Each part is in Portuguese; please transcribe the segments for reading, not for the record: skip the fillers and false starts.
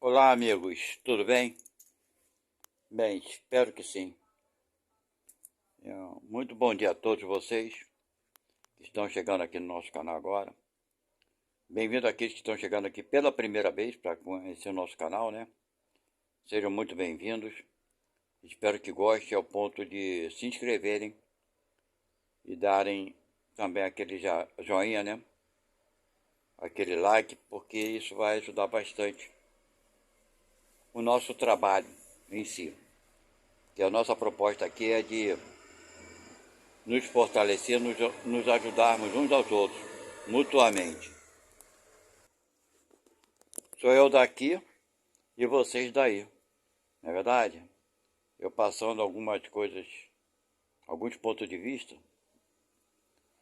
Olá, amigos, tudo bem? Bem, espero que sim. Muito bom dia a todos vocês que estão chegando aqui no nosso canal agora. Bem-vindo àqueles que estão chegando aqui pela primeira vez para conhecer o nosso canal, né? Sejam muito bem-vindos. Espero que gostem ao ponto de se inscreverem e darem também aquele joinha, né? Aquele like, porque isso vai ajudar bastante o nosso trabalho em si. Que a nossa proposta aqui é de nos fortalecer, nos ajudarmos uns aos outros, mutuamente. Sou eu daqui e vocês daí, não é verdade? Eu passando algumas coisas, alguns pontos de vista,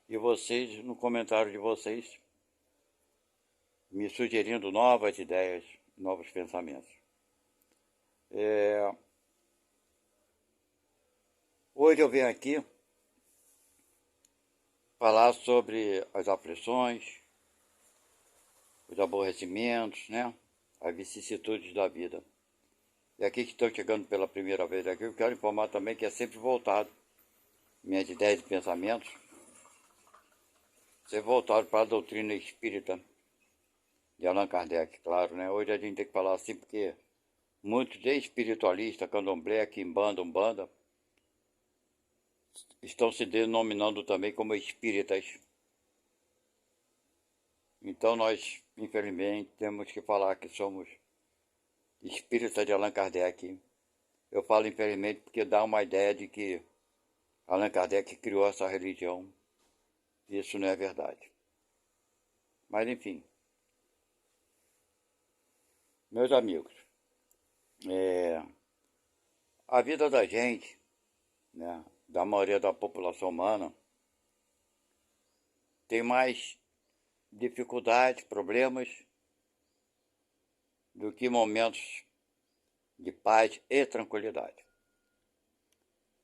e vocês, no comentário de vocês, me sugerindo novas ideias, novos pensamentos. Hoje eu venho aqui falar sobre as aflições, os aborrecimentos, né? As vicissitudes da vida. E aqui que estão chegando pela primeira vez aqui, eu quero informar também que é sempre voltado, minhas ideias e pensamentos, sempre voltado para a doutrina espírita de Allan Kardec, claro, né? Hoje a gente tem que falar assim porque muitos espiritualistas, candomblé, quimbanda, umbanda, estão se denominando também como espíritas. Então nós, infelizmente, temos que falar que somos espíritas de Allan Kardec. Eu falo infelizmente porque dá uma ideia de que Allan Kardec criou essa religião. Isso não é verdade. Mas enfim, meus amigos, a vida da gente, né, da maioria da população humana, tem mais dificuldades, problemas, do que momentos de paz e tranquilidade.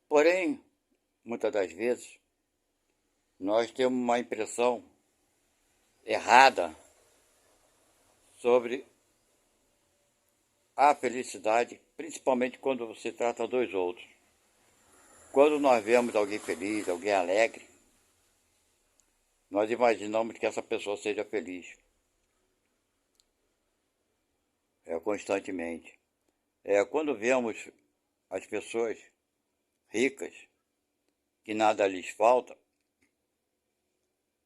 Porém, muitas das vezes, nós temos uma impressão errada sobre a felicidade, principalmente quando se trata dos outros. Quando nós vemos alguém feliz, alguém alegre, nós imaginamos que essa pessoa seja feliz. Constantemente. Quando vemos as pessoas ricas, que nada lhes falta,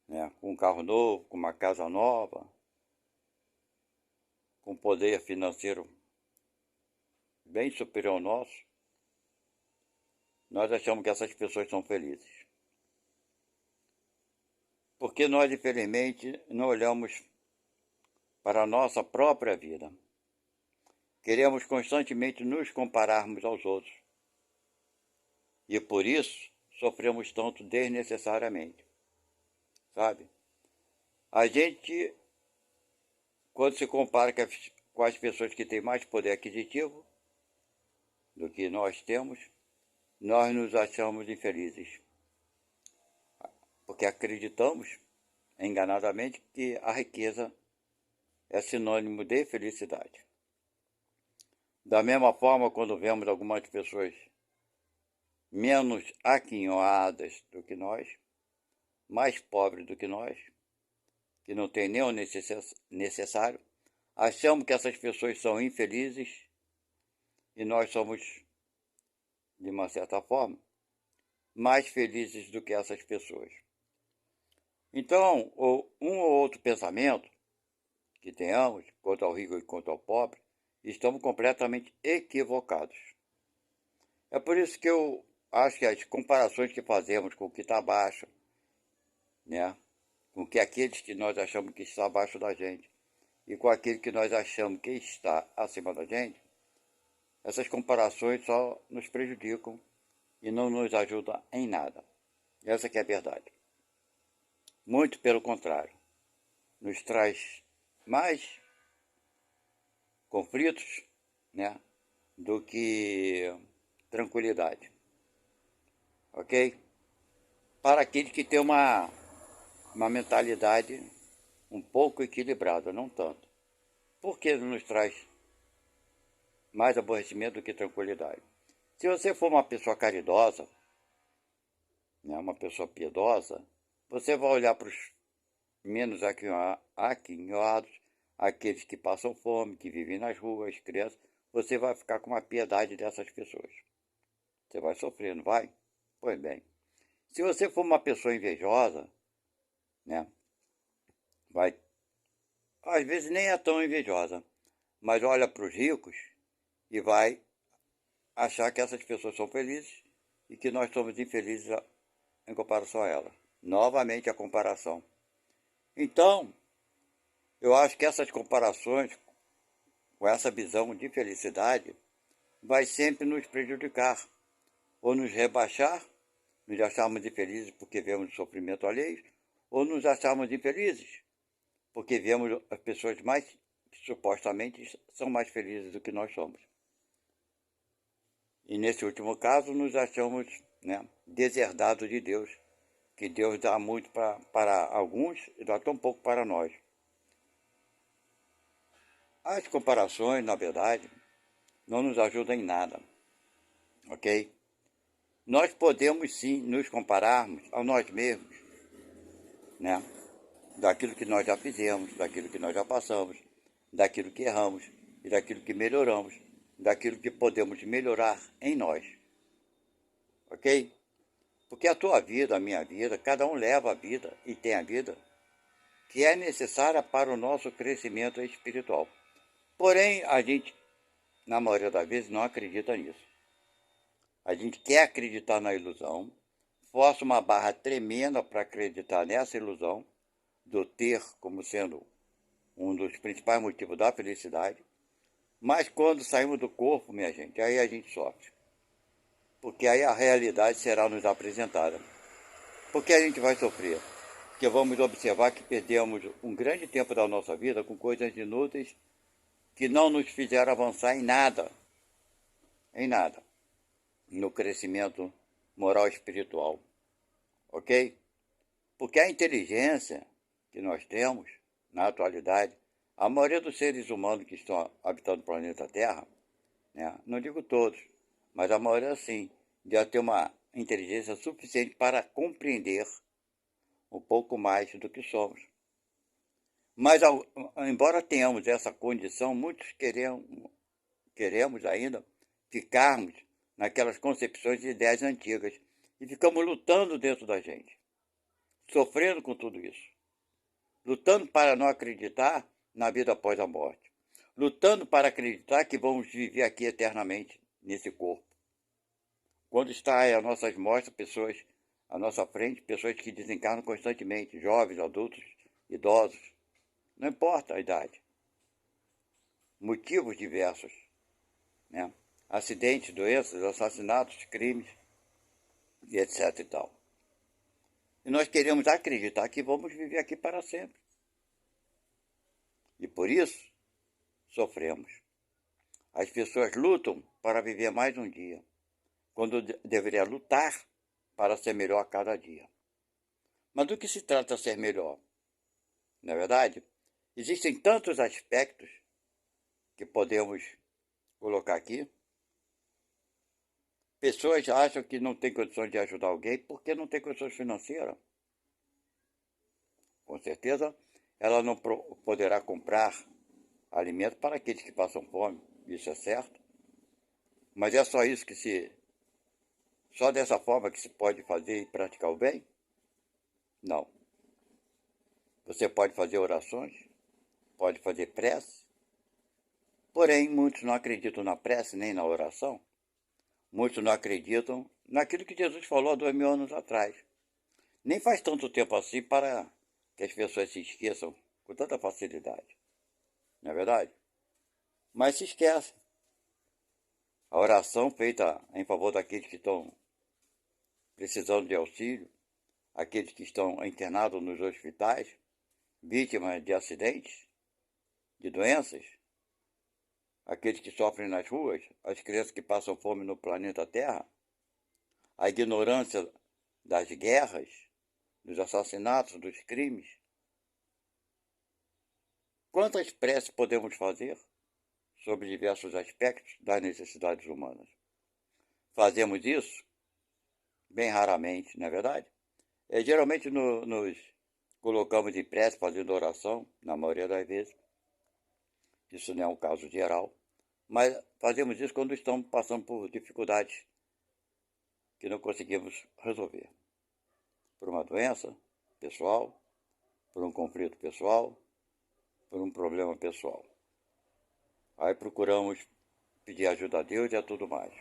né, com um carro novo, com uma casa nova, com poder financeiro bem superior ao nosso, nós achamos que essas pessoas são felizes. Porque nós, infelizmente, não olhamos para a nossa própria vida. Queremos constantemente nos compararmos aos outros. E por isso sofremos tanto desnecessariamente. Sabe? A gente, quando se compara com as pessoas que têm mais poder aquisitivo do que nós temos, nós nos achamos infelizes. Porque acreditamos, enganadamente, que a riqueza é sinônimo de felicidade. Da mesma forma, quando vemos algumas pessoas menos aquinhoadas do que nós, mais pobres do que nós, que não tem nem o necessário, achamos que essas pessoas são infelizes e nós somos, de uma certa forma, mais felizes do que essas pessoas. Então, um ou outro pensamento que tenhamos, quanto ao rico e quanto ao pobre, estamos completamente equivocados. É por isso que eu acho que as comparações que fazemos com o que está abaixo, né, com que aqueles que nós achamos que está abaixo da gente e com aquele que nós achamos que está acima da gente, essas comparações só nos prejudicam e não nos ajudam em nada. Essa que é a verdade. Muito pelo contrário, nos traz mais conflitos, né, do que tranquilidade. Ok? Para aquele que tem uma mentalidade um pouco equilibrada, não tanto. Por que nos traz mais aborrecimento do que tranquilidade. Se você for uma pessoa caridosa, né, uma pessoa piedosa, você vai olhar para os menos aquinhoados, aqueles que passam fome, que vivem nas ruas, crianças, você vai ficar com uma piedade dessas pessoas. Você vai sofrer, não vai? Pois bem. Se você for uma pessoa invejosa, né, vai, às vezes nem é tão invejosa, mas olha para os ricos e vai achar que essas pessoas são felizes e que nós somos infelizes em comparação a elas. Novamente a comparação. Então, eu acho que essas comparações, com essa visão de felicidade, vai sempre nos prejudicar, ou nos rebaixar, nos acharmos infelizes porque vemos o sofrimento alheio, ou nos acharmos infelizes porque vemos as pessoas mais que supostamente são mais felizes do que nós somos. E nesse último caso nos achamos, né, deserdados de Deus, que Deus dá muito para alguns e dá tão pouco para nós. As comparações, na verdade, não nos ajudam em nada, ok? Nós podemos sim nos compararmos a nós mesmos, né? Daquilo que nós já fizemos, daquilo que nós já passamos, daquilo que erramos e daquilo que melhoramos, daquilo que podemos melhorar em nós, ok? Porque a tua vida, a minha vida, cada um leva a vida e tem a vida que é necessária para o nosso crescimento espiritual. Porém, a gente, na maioria das vezes, não acredita nisso. A gente quer acreditar na ilusão, força uma barra tremenda para acreditar nessa ilusão do ter como sendo um dos principais motivos da felicidade, mas quando saímos do corpo, minha gente, aí a gente sofre. Porque aí a realidade será nos apresentada. Porque a gente vai sofrer? Porque vamos observar que perdemos um grande tempo da nossa vida com coisas inúteis que não nos fizeram avançar em nada, no crescimento moral e espiritual, ok? Porque a inteligência que nós temos, na atualidade, a maioria dos seres humanos que estão habitando o planeta Terra, né, não digo todos, mas a maioria sim, já tem uma inteligência suficiente para compreender um pouco mais do que somos. Mas, embora tenhamos essa condição, muitos queremos ainda ficarmos naquelas concepções e ideias antigas e ficamos lutando dentro da gente, sofrendo com tudo isso, lutando para não acreditar na vida após a morte, lutando para acreditar que vamos viver aqui eternamente nesse corpo. Quando está aí às nossas mostras pessoas à nossa frente, pessoas que desencarnam constantemente, jovens, adultos, idosos, não importa a idade, motivos diversos, né? Acidentes, doenças, assassinatos, crimes, e etc e tal. E nós queremos acreditar que vamos viver aqui para sempre. E por isso, sofremos. As pessoas lutam para viver mais um dia, quando deveria lutar para ser melhor a cada dia. Mas do que se trata ser melhor? Na verdade, existem tantos aspectos que podemos colocar aqui. Pessoas acham que não tem condições de ajudar alguém porque não tem condições financeiras. Com certeza, ela não poderá comprar alimento para aqueles que passam fome, isso é certo. Mas é só isso só dessa forma que se pode fazer e praticar o bem? Não. Você pode fazer orações, pode fazer prece, porém muitos não acreditam na prece nem na oração. Muitos não acreditam naquilo que Jesus falou há 2000 anos atrás. Nem faz tanto tempo assim para que as pessoas se esqueçam com tanta facilidade. Não é verdade? Mas se esquecem. A oração feita em favor daqueles que estão precisando de auxílio, aqueles que estão internados nos hospitais, vítimas de acidentes, de doenças, aqueles que sofrem nas ruas, as crianças que passam fome no planeta Terra, a ignorância das guerras, dos assassinatos, dos crimes. Quantas preces podemos fazer sobre diversos aspectos das necessidades humanas. Fazemos isso bem raramente, não é verdade? Geralmente nos colocamos em prece fazendo oração, na maioria das vezes. Isso não é um caso geral, mas fazemos isso quando estamos passando por dificuldades que não conseguimos resolver. Por uma doença pessoal, por um conflito pessoal, por um problema pessoal. Aí procuramos pedir ajuda a Deus e a tudo mais.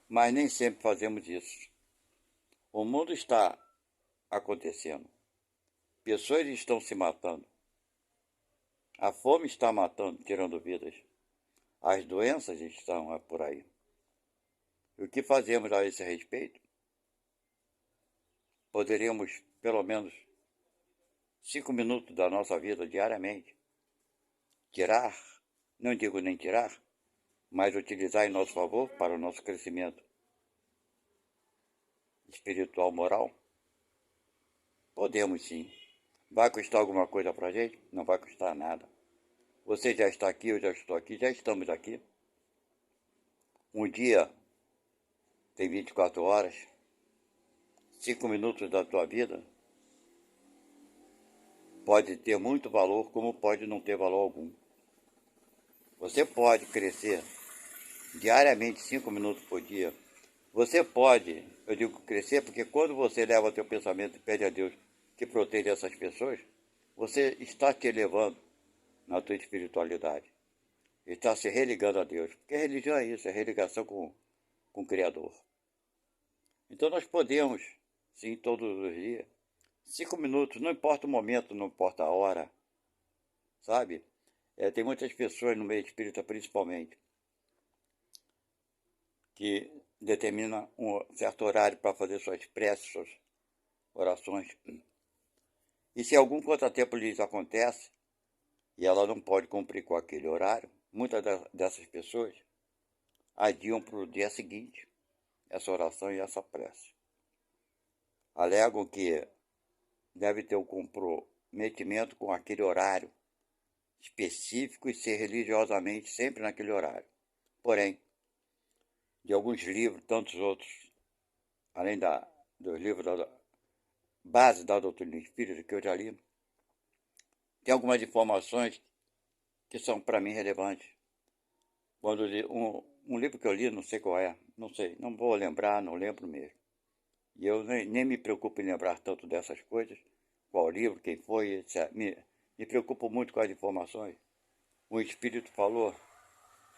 Mas nem sempre fazemos isso. O mundo está acontecendo. Pessoas estão se matando. A fome está matando, tirando vidas. As doenças estão por aí. E o que fazemos a esse respeito? Poderíamos, pelo menos, 5 minutos da nossa vida diariamente, tirar, não digo nem tirar, mas utilizar em nosso favor para o nosso crescimento espiritual, moral? Podemos sim. Vai custar alguma coisa para a gente? Não vai custar nada. Você já está aqui, eu já estou aqui, já estamos aqui. Um dia tem 24 horas, 5 minutos da tua vida pode ter muito valor, como pode não ter valor algum. Você pode crescer diariamente 5 minutos por dia. Você pode, eu digo crescer, porque quando você leva o teu pensamento e pede a Deus que proteja essas pessoas, você está te elevando na tua espiritualidade. Está se religando a Deus. Porque a religião é isso, é religação com o Criador. Então nós podemos, sim, todos os dias, 5 minutos, não importa o momento, não importa a hora, sabe? Tem muitas pessoas no meio espírita, principalmente, que determinam um certo horário para fazer suas preces, suas orações. E se algum contratempo lhes acontece, e ela não pode cumprir com aquele horário, muitas dessas pessoas adiam para o dia seguinte essa oração e essa prece. Alegam que deve ter um comprometimento com aquele horário específico e ser religiosamente sempre naquele horário. Porém, de alguns livros, tantos outros, além dos livros da base da doutrina espírita que eu já li, tem algumas informações que são para mim relevantes. Quando um livro que eu li, não sei qual é, não sei, não vou lembrar, não lembro mesmo. E eu nem me preocupo em lembrar tanto dessas coisas, qual livro, quem foi, etc. Me preocupo muito com as informações. O Espírito falou,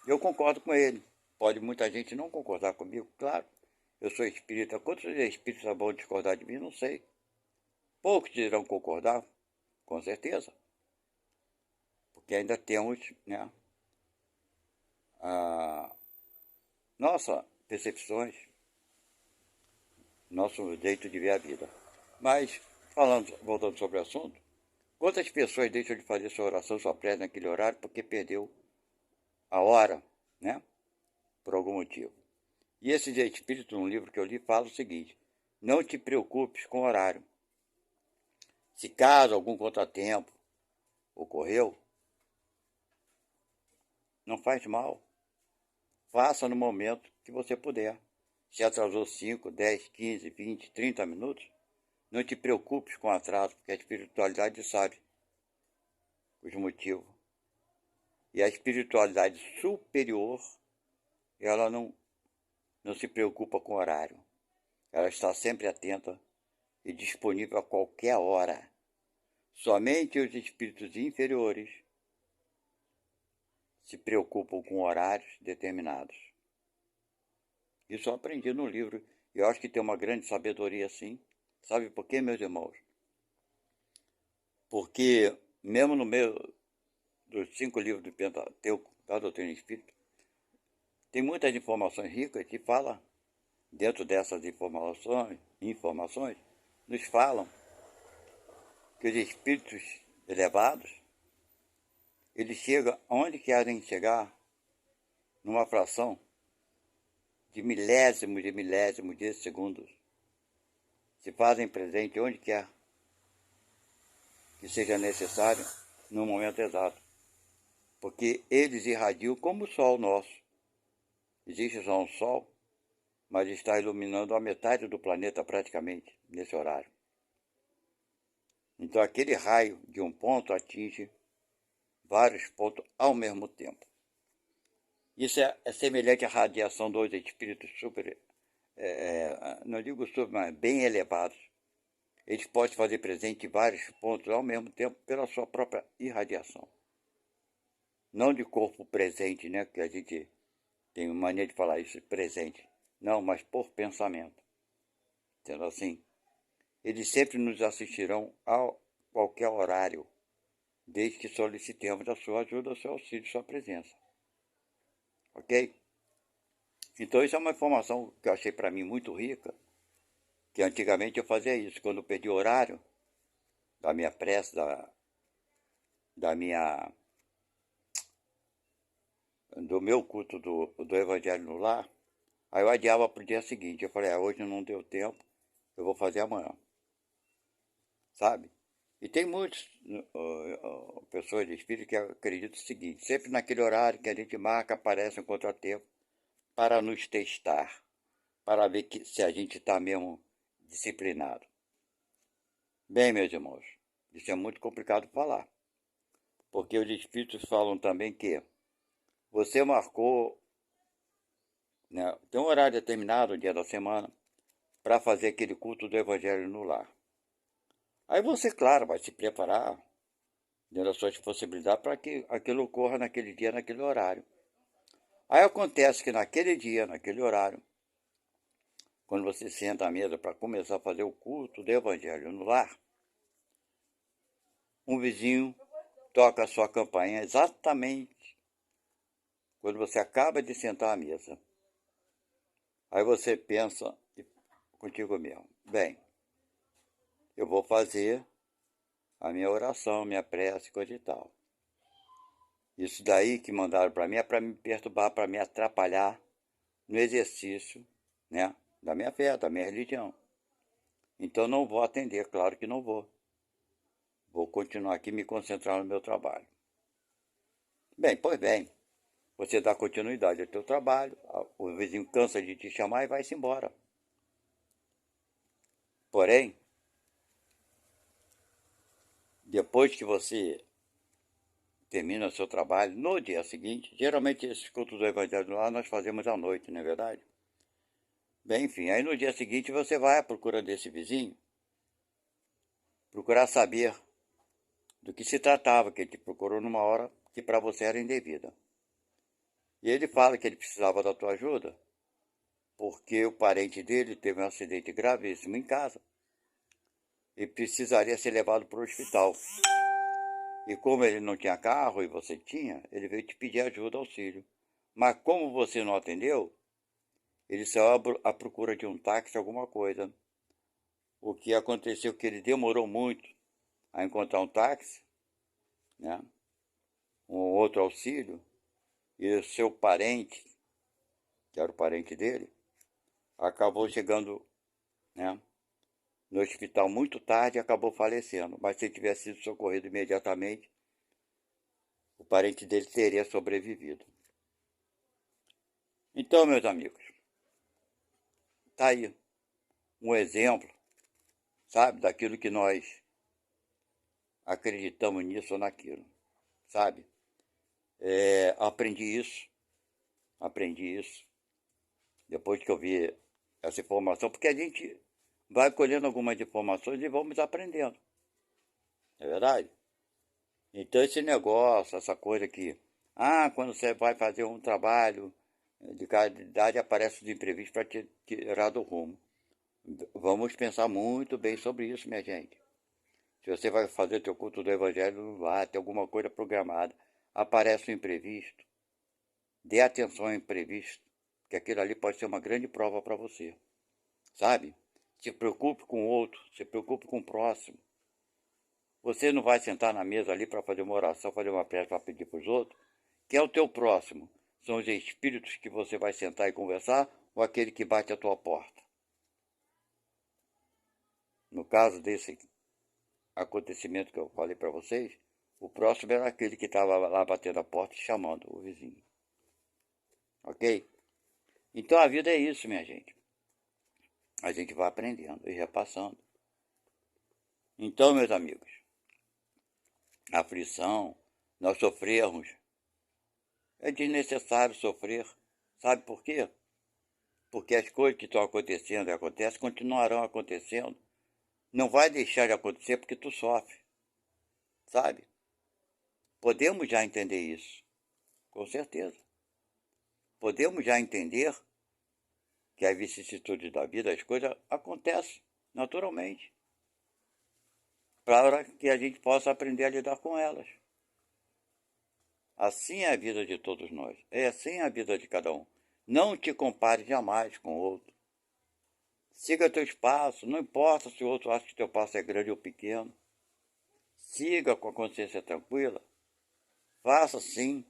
eu concordo com ele. Pode muita gente não concordar comigo, claro. Eu sou espírita. Quantos espíritas vão discordar de mim? Não sei. Poucos irão concordar, com certeza. Porque ainda temos, né, nossas percepções, nosso jeito de ver a vida. Mas, voltando sobre o assunto, quantas pessoas deixam de fazer sua oração, sua prece naquele horário porque perdeu a hora, né? Por algum motivo. E esse espírito, num livro que eu li, fala o seguinte: não te preocupes com o horário. Se caso algum contratempo ocorreu, não faz mal. Faça no momento que você puder. Se atrasou 5, 10, 15, 20, 30 minutos, não te preocupes com o atraso, porque a espiritualidade sabe os motivos. E a espiritualidade superior, ela não se preocupa com o horário. Ela está sempre atenta e disponível a qualquer hora. Somente os espíritos inferiores se preocupam com horários determinados. Isso eu aprendi no livro. E eu acho que tem uma grande sabedoria sim. Sabe por quê, meus irmãos? Porque mesmo no meio dos 5 livros do Pentateuco, da doutrina espírita, tem muitas informações ricas que falam, dentro dessas informações nos falam que os espíritos elevados, eles chegam onde querem chegar numa fração de milésimos de segundos. Se fazem presente onde quer que seja necessário, no momento exato. porque eles irradiam como o sol nosso. Existe só um sol, mas está iluminando a metade do planeta praticamente nesse horário. Então aquele raio de um ponto atinge vários pontos ao mesmo tempo. Isso é semelhante à radiação dos espíritos super, não digo super, mas bem elevados. Eles podem fazer presente em vários pontos ao mesmo tempo pela sua própria irradiação. Não de corpo presente, né? Que a gente tem mania de falar isso, presente. Não, mas por pensamento. Sendo assim, eles sempre nos assistirão a qualquer horário, desde que solicitemos a sua ajuda, o seu auxílio, sua presença. Ok? Então isso é uma informação que eu achei para mim muito rica, que antigamente eu fazia isso, quando eu perdi o horário da minha prece, da minha, do meu culto do Evangelho no Lar, aí eu adiava para o dia seguinte. Eu falei, hoje não deu tempo, eu vou fazer amanhã. Sabe? E tem muitas pessoas de espírito que acreditam o seguinte, sempre naquele horário que a gente marca aparece um contratempo para nos testar, para ver se a gente está mesmo disciplinado. Bem, meus irmãos, isso é muito complicado falar, porque os espíritos falam também que você marcou, né, tem um horário determinado, um dia da semana, para fazer aquele culto do Evangelho no lar. Aí você, claro, vai se preparar dentro das suas possibilidades para que aquilo ocorra naquele dia, naquele horário. Aí acontece que naquele dia, naquele horário, quando você senta à mesa para começar a fazer o culto do Evangelho no lar, um vizinho toca a sua campainha exatamente quando você acaba de sentar à mesa. Aí você pensa contigo mesmo, bem, eu vou fazer a minha oração, minha prece, coisa e tal. Isso daí que mandaram para mim é para me perturbar, para me atrapalhar no exercício, né, da minha fé, da minha religião. Então não vou atender, claro que não vou. Vou continuar aqui me concentrar no meu trabalho. Bem, pois bem, você dá continuidade ao teu trabalho, o vizinho cansa de te chamar e vai-se embora. Porém, depois que você termina o seu trabalho, no dia seguinte, geralmente esses cultos do Evangelho lá nós fazemos à noite, não é verdade? Bem, enfim, aí no dia seguinte você vai à procura desse vizinho, procurar saber do que se tratava, que ele te procurou numa hora que para você era indevida. E ele fala que ele precisava da tua ajuda, porque o parente dele teve um acidente gravíssimo em casa e precisaria ser levado para o hospital. E como ele não tinha carro e você tinha, ele veio te pedir ajuda, auxílio. Mas como você não atendeu, ele saiu à procura de um táxi, alguma coisa. O que aconteceu que ele demorou muito a encontrar um táxi, né? Um outro auxílio, e o seu parente, que era o parente dele, acabou chegando, né, no hospital muito tarde e acabou falecendo. Mas se ele tivesse sido socorrido imediatamente, o parente dele teria sobrevivido. Então, meus amigos, tá aí um exemplo, sabe, daquilo que nós acreditamos nisso ou naquilo, sabe? Aprendi isso, depois que eu vi essa informação, porque a gente vai colhendo algumas informações e vamos aprendendo, não é verdade? Então esse negócio, essa coisa que, quando você vai fazer um trabalho de caridade aparece os imprevistos para te tirar do rumo. Vamos pensar muito bem sobre isso, minha gente. Se você vai fazer teu culto do Evangelho lá, tem alguma coisa programada, aparece um imprevisto, dê atenção ao imprevisto, que aquilo ali pode ser uma grande prova para você, sabe? Se preocupe com o outro, se preocupe com o próximo. Você não vai sentar na mesa ali para fazer uma oração, fazer uma prece para pedir para os outros. Quem é o teu próximo? São os espíritos que você vai sentar e conversar ou aquele que bate a tua porta? No caso desse acontecimento que eu falei para vocês, O próximo era aquele que estava lá batendo a porta e chamando o vizinho. Ok? Então a vida é isso, minha gente. A gente vai aprendendo e repassando. Então, meus amigos, a aflição, nós sofrermos, é desnecessário sofrer. Sabe por quê? Porque as coisas que estão acontecendo e acontecem, continuarão acontecendo. Não vai deixar de acontecer porque tu sofre. Sabe? Podemos já entender isso. Com certeza. Podemos já entender que as vicissitudes da vida, as coisas acontecem naturalmente, para que a gente possa aprender a lidar com elas. Assim é a vida de todos nós, é assim a vida de cada um. Não te compare jamais com o outro. Siga teu espaço, não importa se o outro acha que teu passo é grande ou pequeno. Siga com a consciência tranquila. Faça sim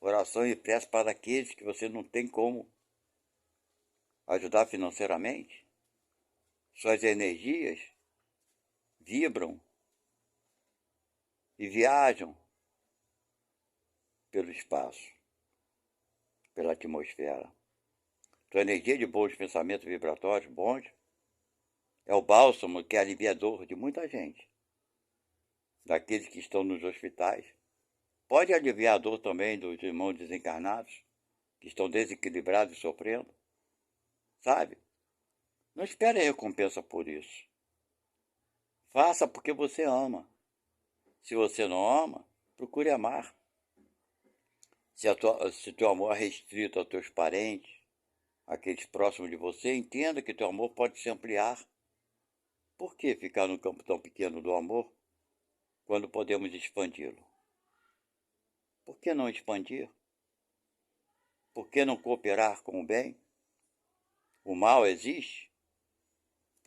oração e prece para aqueles que você não tem como ajudar financeiramente. Suas energias vibram e viajam pelo espaço, pela atmosfera. Tua energia de bons pensamentos vibratórios bons é o bálsamo que é aliviador de muita gente, daqueles que estão nos hospitais. Pode aliviar a dor também dos irmãos desencarnados, que estão desequilibrados e sofrendo. Sabe? Não espere a recompensa por isso. Faça porque você ama. Se você não ama, procure amar. Se teu amor é restrito aos teus parentes, aqueles próximos de você, entenda que teu amor pode se ampliar. Por que ficar no campo tão pequeno do amor quando podemos expandi-lo? Por que não expandir? Por que não cooperar com o bem? O mal existe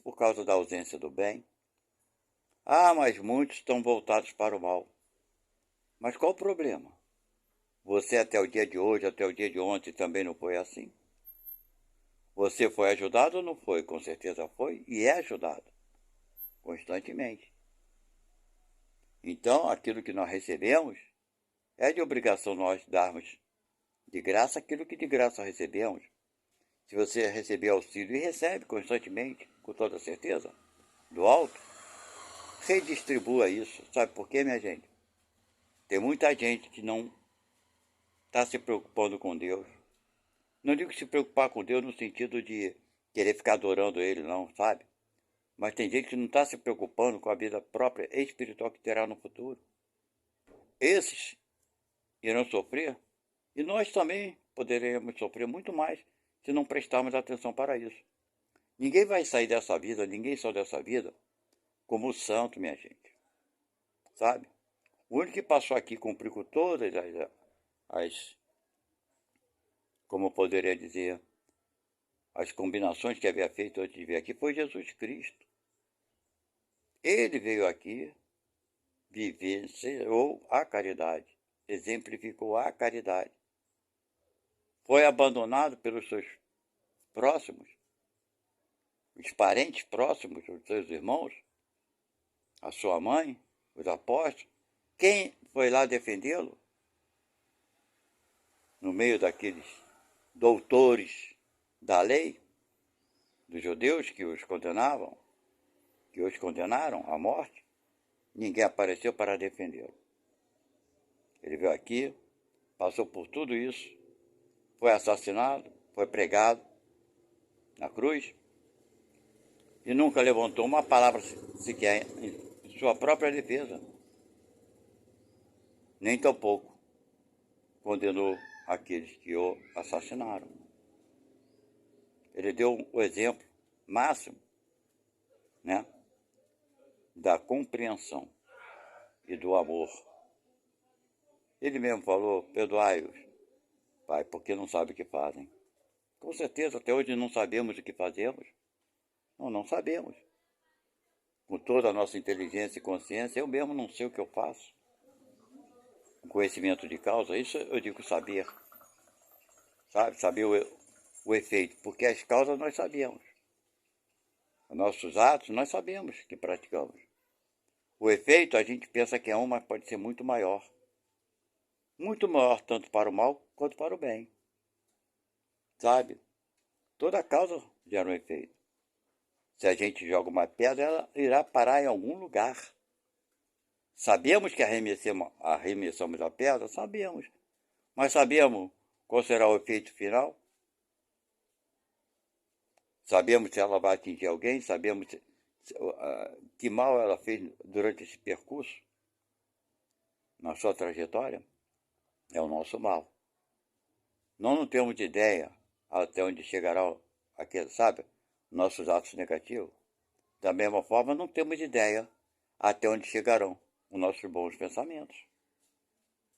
por causa da ausência do bem. Ah, mas muitos estão voltados para o mal. Mas qual o problema? Você até o dia de hoje, até o dia de ontem também não foi assim? Você foi ajudado ou não foi? Com certeza foi e é ajudado constantemente. Então, aquilo que nós recebemos é de obrigação nós darmos de graça aquilo que de graça recebemos. Se você receber auxílio e recebe constantemente, com toda certeza, do alto, redistribua isso. Sabe por quê, minha gente? Tem muita gente que não está se preocupando com Deus. Não digo se preocupar com Deus no sentido de querer ficar adorando Ele, não, sabe? Mas tem gente que não está se preocupando com a vida própria espiritual que terá no futuro. Esses irão sofrer e nós também poderemos sofrer muito mais se não prestarmos atenção para isso. Ninguém vai sair dessa vida, ninguém saiu dessa vida como santo, minha gente. Sabe? O único que passou aqui cumpriu com todas as como eu poderia dizer, as combinações que havia feito antes de vir aqui foi Jesus Cristo. Ele veio aqui, vivenciou a caridade, exemplificou a caridade. Foi abandonado pelos seus próximos, os parentes próximos, os seus irmãos, a sua mãe, os apóstolos. Quem foi lá defendê-lo? No meio daqueles doutores da lei, dos judeus que os condenavam, que os condenaram à morte, ninguém apareceu para defendê-lo. Ele veio aqui, passou por tudo isso, foi assassinado, foi pregado na cruz e nunca levantou uma palavra sequer em sua própria defesa. Nem tampouco condenou aqueles que o assassinaram. Ele deu o exemplo máximo, né, da compreensão e do amor. Ele mesmo falou: perdoai-os, Pai, porque não sabem o que fazem. Com certeza, até hoje não sabemos o que fazemos. Não sabemos. Com toda a nossa inteligência e consciência, eu mesmo não sei o que eu faço. O conhecimento de causa, isso eu digo saber. Sabe? Saber o efeito, porque as causas nós sabemos. Os nossos atos nós sabemos que praticamos. O efeito a gente pensa que é um, mas pode ser muito maior. Muito maior tanto para o mal quanto para o bem. Sabe? Toda causa gera um efeito. Se a gente joga uma pedra, ela irá parar em algum lugar. Sabemos que arremessamos a pedra? Sabemos. Mas sabemos qual será o efeito final? Sabemos se ela vai atingir alguém? Sabemos que mal ela fez durante esse percurso? Na sua trajetória? É o nosso mal. Nós não temos ideia até onde chegará aquele, sabe? Nossos atos negativos. Da mesma forma, não temos ideia até onde chegarão os nossos bons pensamentos.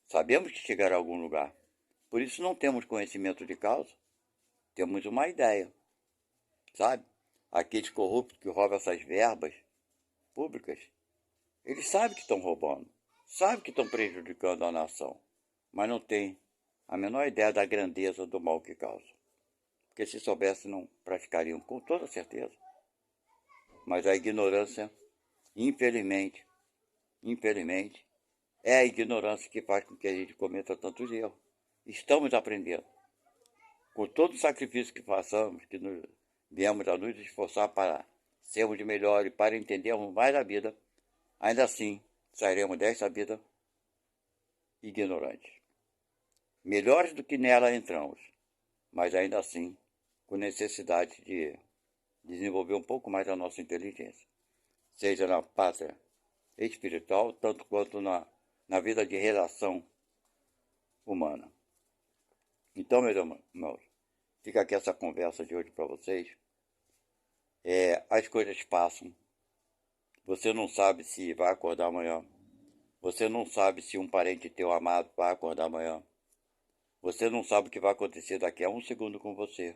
Sabemos que chegará a algum lugar. Por isso não temos conhecimento de causa, temos uma ideia, sabe? Aqueles corruptos que roubam essas verbas públicas, eles sabem que estão roubando, sabem que estão prejudicando a nação, mas não têm a menor ideia da grandeza do mal que causam. Porque se soubessem, não praticariam, com toda certeza. Mas a ignorância, infelizmente, é a ignorância que faz com que a gente cometa tantos erros. Estamos aprendendo. Com todo o sacrifício que façamos, que viemos a nos esforçar para sermos melhores, para entendermos mais a vida, ainda assim sairemos desta vida ignorantes. Melhores do que nela entramos, mas ainda assim com necessidade de desenvolver um pouco mais a nossa inteligência, seja na pátria espiritual, tanto quanto na vida de relação humana. Então, meus irmãos, fica aqui essa conversa de hoje para vocês. As coisas passam. Você não sabe se vai acordar amanhã. Você não sabe se um parente teu amado vai acordar amanhã. Você não sabe o que vai acontecer daqui a um segundo com você.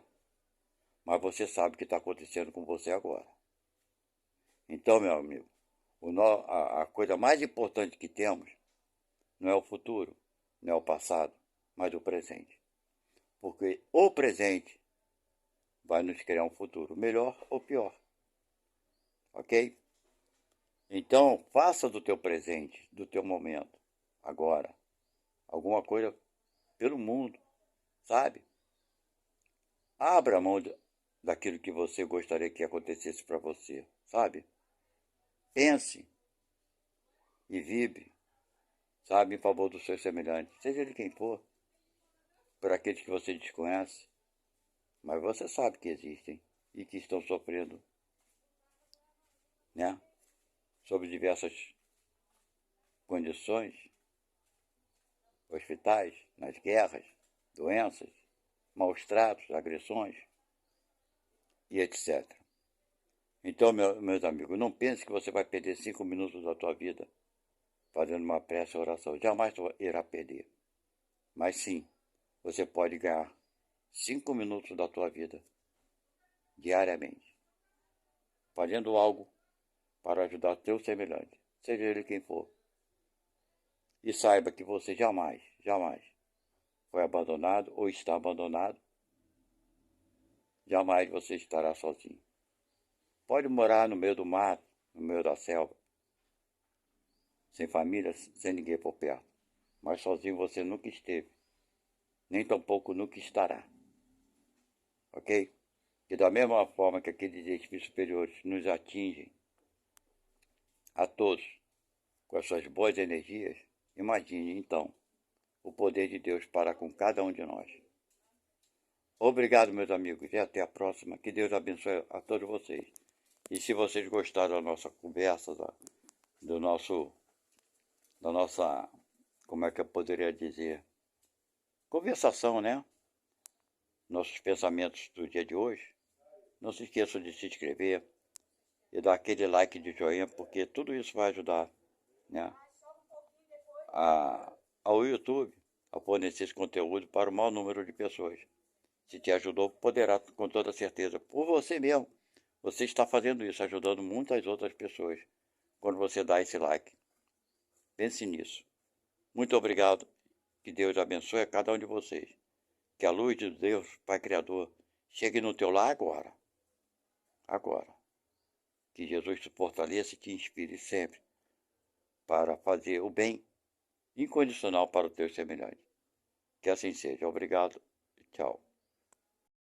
Mas você sabe o que está acontecendo com você agora. Então, meu amigo, a coisa mais importante que temos não é o futuro, não é o passado, mas o presente. Porque o presente vai nos criar um futuro melhor ou pior. Ok? Então, faça do teu presente, do teu momento, agora, alguma coisa pelo mundo, sabe? Abra a mão daquilo que você gostaria que acontecesse para você, sabe? Pense e vibre, sabe, em favor do seu semelhante, seja ele quem for, por aqueles que você desconhece, mas você sabe que existem e que estão sofrendo, né? Sob diversas condições, hospitais, nas guerras, doenças, maus tratos, agressões e etc. Então, meus amigos, não pense que você vai perder 5 minutos da tua vida fazendo uma prece ou oração. Jamais irá perder. Mas sim, você pode ganhar 5 minutos da tua vida diariamente, fazendo algo para ajudar teu semelhante, seja ele quem for. E saiba que você jamais foi abandonado ou está abandonado. Jamais você estará sozinho. Pode morar no meio do mato, no meio da selva, sem família, sem ninguém por perto. Mas sozinho você nunca esteve, nem tampouco nunca estará. Ok? E da mesma forma que aqueles espíritos superiores nos atingem a todos com as suas boas energias, imagine então o poder de Deus para com cada um de nós. Obrigado, meus amigos, e até a próxima. Que Deus abençoe a todos vocês. E se vocês gostaram da nossa conversa, da nossa, como é que eu poderia dizer, conversação, né? Nossos pensamentos do dia de hoje, não se esqueçam de se inscrever e dar aquele like de joinha, porque tudo isso vai ajudar, né, ao YouTube a fornecer esse conteúdo para o maior número de pessoas. Se te ajudou, poderá, com toda certeza, por você mesmo. Você está fazendo isso, ajudando muitas outras pessoas, quando você dá esse like. Pense nisso. Muito obrigado. Que Deus abençoe a cada um de vocês. Que a luz de Deus, Pai Criador, chegue no teu lar agora. Agora. Que Jesus te fortaleça e te inspire sempre para fazer o bem incondicional para o teu semelhante. Que assim seja. Obrigado e tchau.